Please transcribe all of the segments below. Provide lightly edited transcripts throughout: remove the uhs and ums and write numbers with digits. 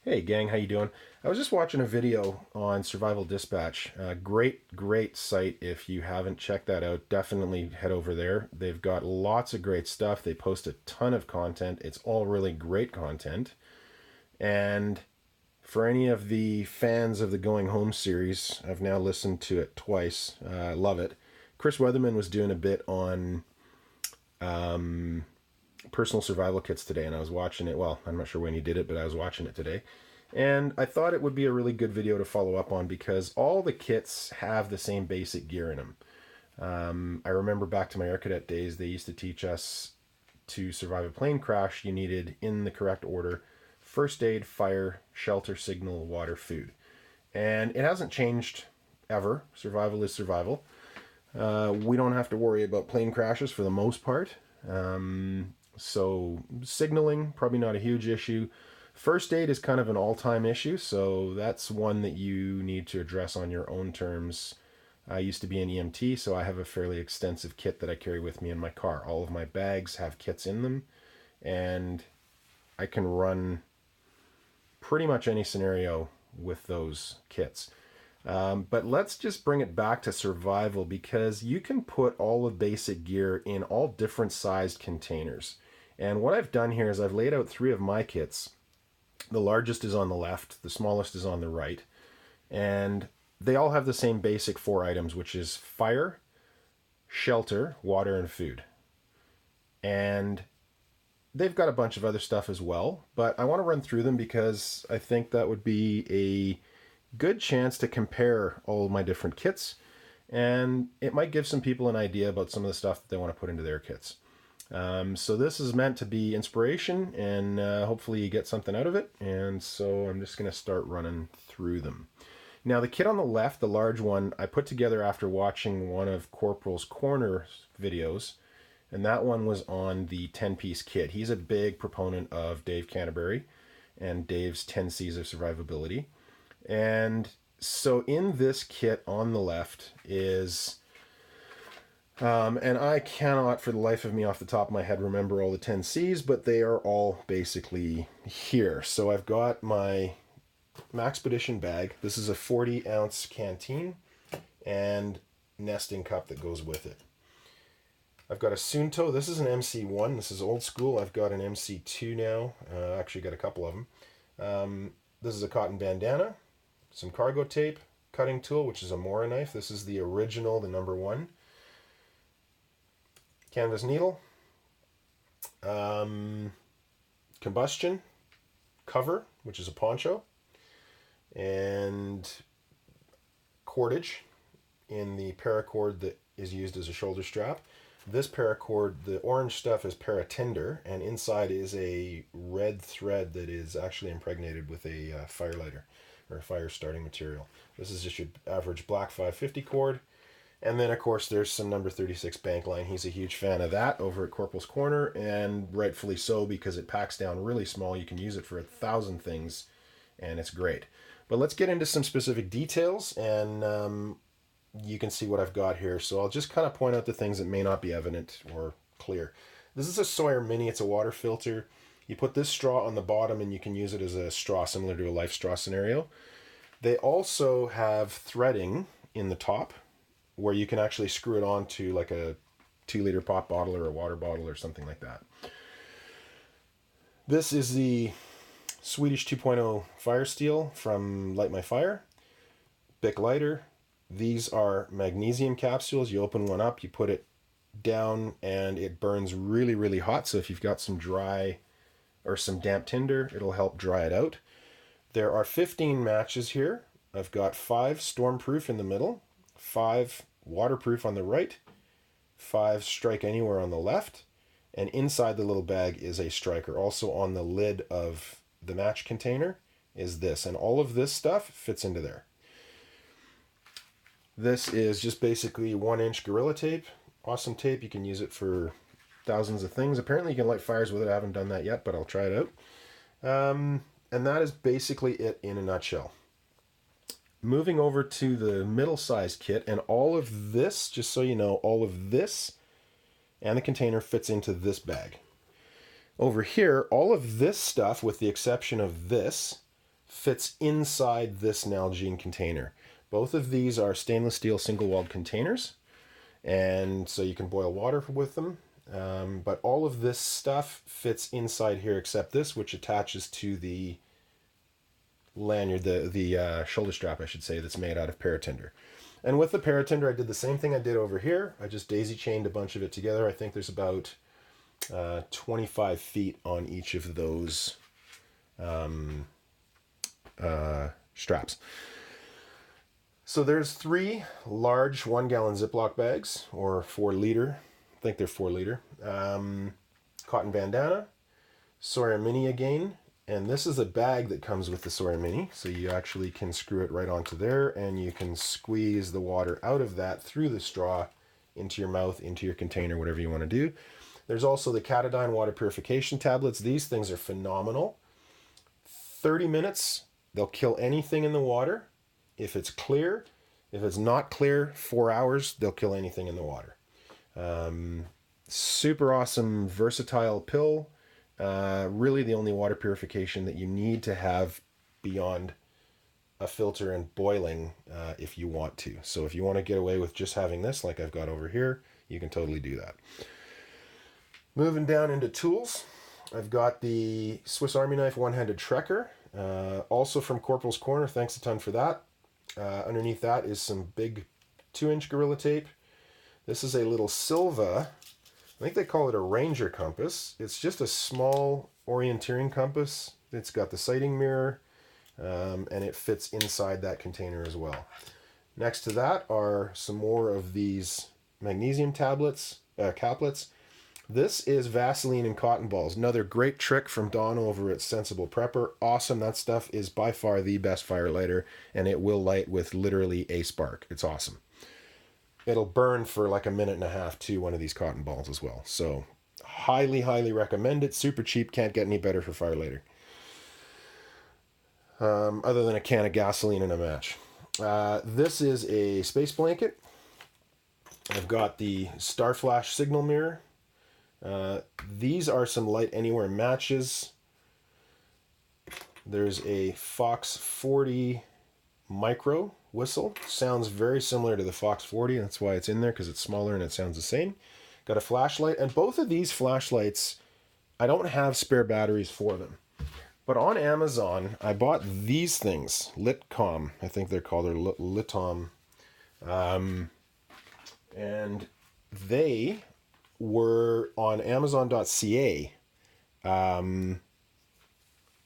Hey gang, how you doing? I was just watching a video on Survival Dispatch. Great site. If you haven't checked that out, definitely head over there. They've got lots of great stuff. They post a ton of content. It's all really great content. And for any of the fans of the Going Home series, I've now listened to it twice. I love it. Chris Weatherman was doing a bit on personal survival kits today, and I was watching it. Well, I'm not sure when he did it, but I was watching it today. And I thought it would be a really good video to follow up on because all the kits have the same basic gear in them. I remember back to my air cadet days, they used to teach us to survive a plane crash, you needed, in the correct order, first aid, fire, shelter, signal, water, food. And it hasn't changed ever. Survival is survival. We don't have to worry about plane crashes for the most part. So signaling, probably not a huge issue. First aid is kind of an all-time issue, so that's one that you need to address on your own terms. I used to be an EMT, so I have a fairly extensive kit that I carry with me in my car. All of my bags have kits in them, and I can run pretty much any scenario with those kits. But let's just bring it back to survival because you can put all the basic gear in all different sized containers. And what I've done here is I've laid out 3 of my kits. The largest is on the left, the smallest is on the right. And they all have the same basic 4 items, which is fire, shelter, water, and food. And they've got a bunch of other stuff as well, but I want to run through them because I think that would be a good chance to compare all of my different kits, and it might give some people an idea about some of the stuff that they want to put into their kits. So this is meant to be inspiration, and hopefully you get something out of it, and so I'm just going to start running through them. Now the kit on the left, the large one, I put together after watching one of Corporal's Corner videos, and that one was on the 10-piece kit. He's a big proponent of Dave Canterbury and Dave's 10 C's of survivability. And so in this kit on the left is, and I cannot for the life of me off the top of my head remember all the 10 C's, but they are all basically here. So I've got my Maxpedition bag. This is a 40-ounce canteen and nesting cup that goes with it. I've got a Sunto. This is an MC1. This is old school. I've got an MC2 now. Actually got a couple of them. This is a cotton bandana. Some cargo tape, cutting tool, which is a Mora knife. This is the original, the number 1. Canvas needle. Combustion cover, which is a poncho. And cordage in the paracord that is used as a shoulder strap. This paracord, the orange stuff, is paratinder, and inside is a red thread that is actually impregnated with a firelighter or a fire starting material. This is just your average black 550 cord. And then, of course, there's some number 36 bank line. He's a huge fan of that over at Corporal's Corner, and rightfully so because it packs down really small. You can use it for 1,000 things, and it's great. But let's get into some specific details, and you can see what I've got here. So I'll just kind of point out the things that may not be evident or clear. This is a Sawyer Mini. It's a water filter. You put this straw on the bottom and you can use it as a straw, similar to a life straw scenario. They also have threading in the top where you can actually screw it on to like a 2-liter pop bottle or a water bottle or something like that. This is the Swedish 2.0 fire steel from Light My Fire. Bic lighter. These are magnesium capsules. You open one up, you put it down, and it burns really, really hot. So if you've got some dry or some damp tinder, it'll help dry it out. There are 15 matches here. I've got 5 stormproof in the middle, 5 waterproof on the right, 5 strike anywhere on the left, and inside the little bag is a striker. Also on the lid of the match container is this, and all of this stuff fits into there. This is just basically 1-inch Gorilla Tape. Awesome tape. You can use it for thousands of things. Apparently you can light fires with it. I haven't done that yet, but I'll try it out. And that is basically it in a nutshell. Moving over to the middle-sized kit, and all of this, just so you know, all of this and the container fits into this bag. Over here, all of this stuff, with the exception of this, fits inside this Nalgene container. Both of these are stainless steel single-walled containers, and so you can boil water with them. But all of this stuff fits inside here except this, which attaches to the lanyard, the shoulder strap, I should say, that's made out of paratinder. And with the paratinder, I did the same thing I did over here. I just daisy chained a bunch of it together. I think there's about 25 feet on each of those straps. So there's 3 large 1-gallon Ziploc bags, or 4-liter. I think they're 4-liter. Cotton bandana, Sawyer Mini again. And this is a bag that comes with the Sawyer Mini, so you actually can screw it right onto there, and you can squeeze the water out of that through the straw into your mouth, into your container, whatever you want to do. There's also the Catadine water purification tablets. These things are phenomenal. 30 minutes, they'll kill anything in the water. If it's clear, if it's not clear, 4 hours, they'll kill anything in the water. Super awesome, versatile pill. Really the only water purification that you need to have beyond a filter and boiling if you want to. So if you want to get away with just having this, like I've got over here, you can totally do that. Moving down into tools, I've got the Swiss Army knife one-handed trekker, also from Corporal's Corner. Thanks a ton for that. Underneath that is some big 2-inch Gorilla Tape. This is a little Silva, I think they call it a Ranger compass. It's just a small orienteering compass. It's got the sighting mirror, and it fits inside that container as well. Next to that are some more of these magnesium tablets, caplets. This is Vaseline and cotton balls. Another great trick from Don over at Sensible Prepper. Awesome. That stuff is by far the best fire lighter, and it will light with literally a spark. It's awesome. It'll burn for like a minute and a half too, one of these cotton balls as well. So highly, highly recommend it. Super cheap. Can't get any better for fire lighter. Other than a can of gasoline and a match. This is a space blanket. I've got the Star Flash signal mirror. These are some Light Anywhere matches. There's a Fox 40 micro whistle. Sounds very similar to the Fox 40. That's why it's in there, because it's smaller and it sounds the same. Got a flashlight, and both of these flashlights, I don't have spare batteries for them. But on Amazon, I bought these things, Litcom, I think they're called, or Litom. And they were on Amazon.ca.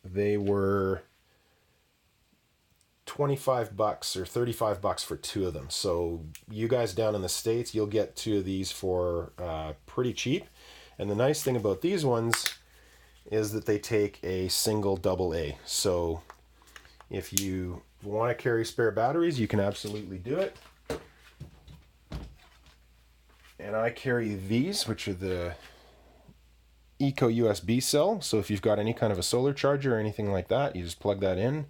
They were $25 or $35 for 2 of them. So you guys down in the States, you'll get 2 of these for pretty cheap. And the nice thing about these ones is that they take a single AA. So if you want to carry spare batteries, you can absolutely do it. And I carry these, which are the Eco USB cell. So if you've got any kind of a solar charger or anything like that, you just plug that in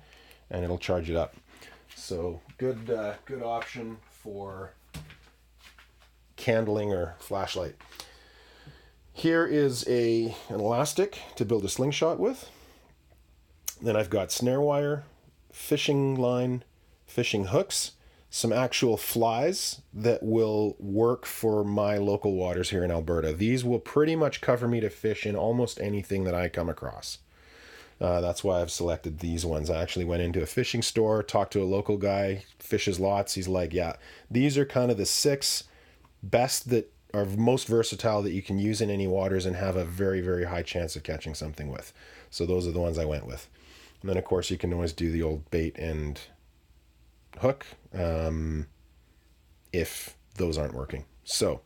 and it'll charge it up. So good option for candling or flashlight. Here is an elastic to build a slingshot with. Then I've got snare wire, fishing line, fishing hooks, some actual flies that will work for my local waters here in Alberta. These will pretty much cover me to fish in almost anything that I come across. That's why I've selected these ones. I actually went into a fishing store, talked to a local guy, fishes lots. He's like, yeah, these are kind of the 6 best that are most versatile that you can use in any waters and have a very, very high chance of catching something with. So those are the ones I went with. And then, of course, you can always do the old bait and hook if those aren't working. So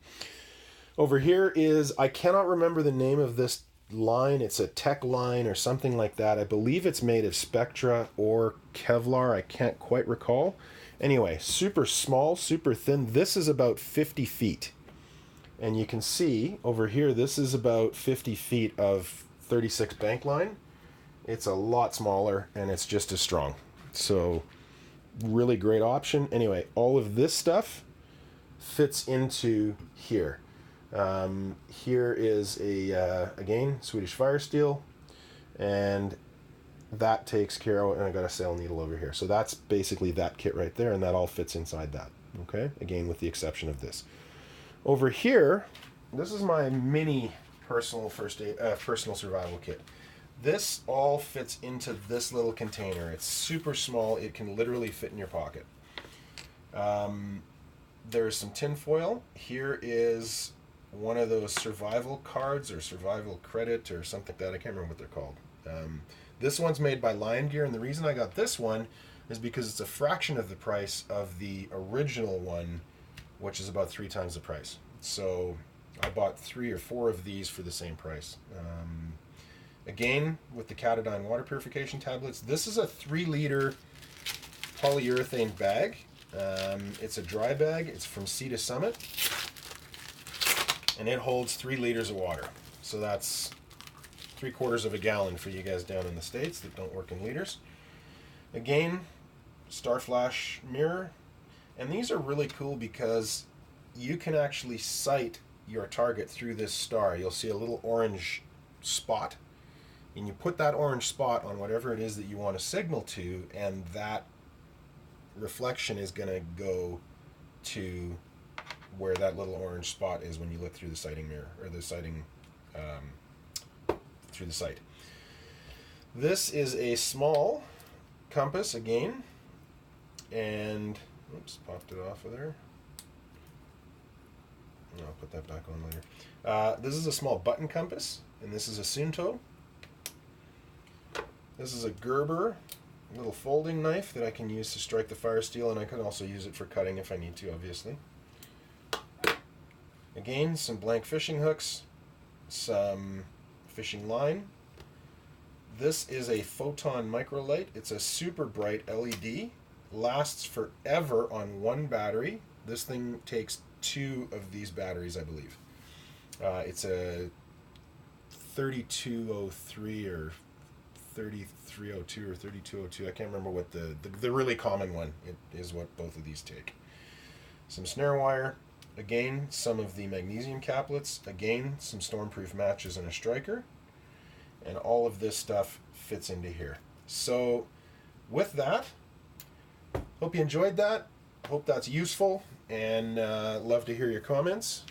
over here is, I cannot remember the name of this line. It's a tech line or something like that. I believe it's made of Spectra or Kevlar. I can't quite recall. Anyway, super small, super thin. This is about 50 feet. And you can see over here, this is about 50 feet of 36 bank line. It's a lot smaller and it's just as strong. So really great option. Anyway, all of this stuff fits into here. Here is again, Swedish fire steel, and that takes care of, and I got a sail needle over here. So that's basically that kit right there, and that all fits inside that. Okay, again, with the exception of this. Over here, this is my mini personal personal survival kit. This all fits into this little container. It's super small. It can literally fit in your pocket. There's some tin foil. Here is one of those survival cards or survival credit or something like that. I can't remember what they're called. This one's made by Lion Gear, and the reason I got this one is because it's a fraction of the price of the original one, which is about 3 times the price. So I bought 3 or 4 of these for the same price. Again, with the Catadine water purification tablets, this is a 3-liter polyurethane bag. It's a dry bag. It's from Sea to Summit, and it holds 3 liters of water. So that's 3/4 of a gallon for you guys down in the States that don't work in liters. Again, star flash mirror, and these are really cool because you can actually sight your target through this star. You'll see a little orange spot, and you put that orange spot on whatever it is that you want to signal to, and that reflection is going to go to where that little orange spot is when you look through the sighting mirror, or the sighting through the sight. This is a small compass again, and oops, popped it off of there. I'll put that back on later. This is a small button compass, and this is a Sunto. This is a Gerber little folding knife that I can use to strike the fire steel, and I can also use it for cutting if I need to, obviously. Again, some blank fishing hooks, some fishing line. This is a photon microlight. It's a super bright LED. Lasts forever on 1 battery. This thing takes 2 of these batteries, I believe. It's a 3203 or 3302 or 3202. I can't remember what the really common one is, what both of these take. Some snare wire. Again, some of the magnesium caplets. Again, some stormproof matches and a striker. And all of this stuff fits into here. So with that, hope you enjoyed that. Hope that's useful, and love to hear your comments.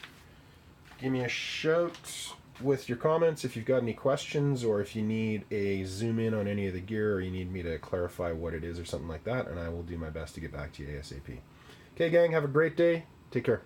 Give me a shout with your comments if you've got any questions, or if you need a zoom in on any of the gear, or you need me to clarify what it is or something like that, and I will do my best to get back to you ASAP. Okay, gang, have a great day. Take care.